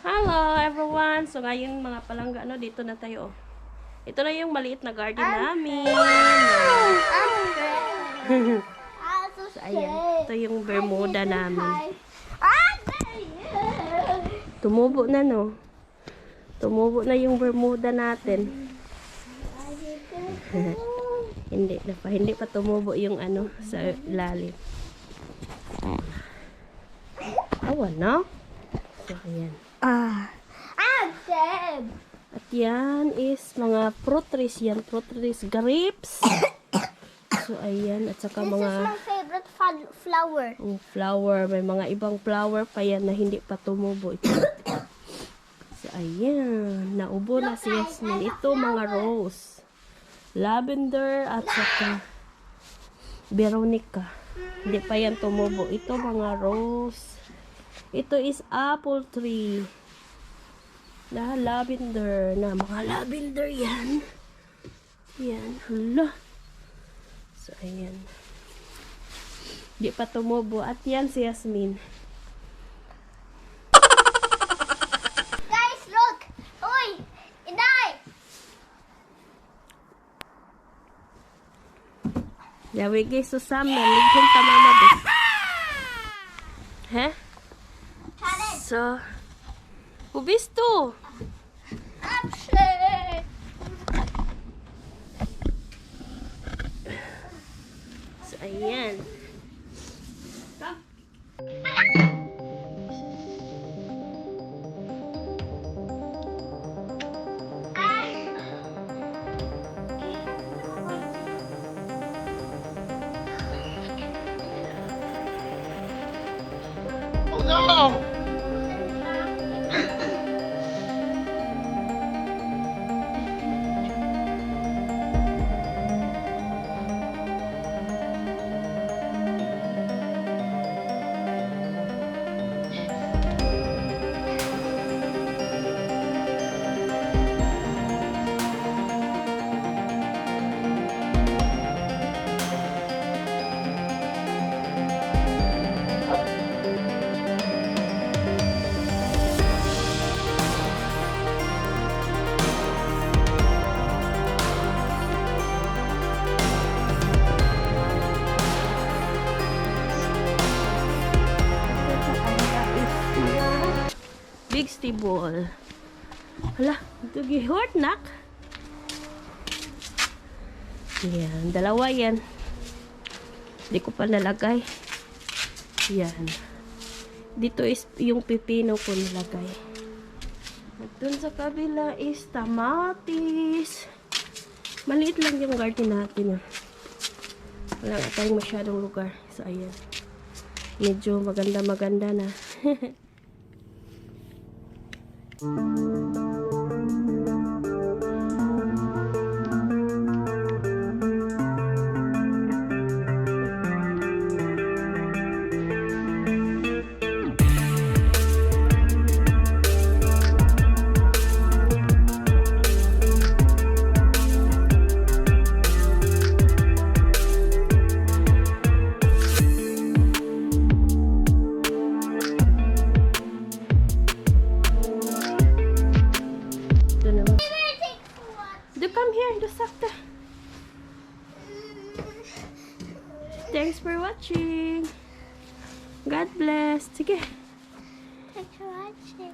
Hello everyone! So ngayon mga palangga, dito na tayo. Ito na yung maliit na garden namin. So ayan, ito yung Bermuda namin. Tumubo na no. Tumubo na yung Bermuda natin. Hindi pa tumubo yung sa ilalim. Awan na. So ayan. At yan is mga fruit trees yan. Fruit trees, grapes. So, ayan. At saka This mga is my favorite flower. flower. May mga ibang flower pa yan na hindi pa tumubo. So, ayan. Naubo na si Yasmin. Ito mga rose. Lavender at saka Veronica. Hindi pa yan tumubo. Ito mga rose. Ito is apple tree. Na lavender. Na mga lavender yan. Yan. Hala. So, ayan. Di pa tumubo. At yan si Yasmin. Guys, look! Uy! Inay! Yawi guys, susam na. Ligyan ta mama bis. He? So, ubis to. So, ayan. Oh no! Big stable. Hala, ito gihort nak. Yan, dalawa yan. Hindi ko pa nalagay. Yan. Dito is yung pipino ko nilagay. At dun sa kabila is tamatis. Maliit lang yung garden natin. Wala nga tayong masyadong lugar. So, ayan. Medyo maganda-maganda na. Come here, do sakta. Thanks for watching. God bless. Sige. Thanks for watching.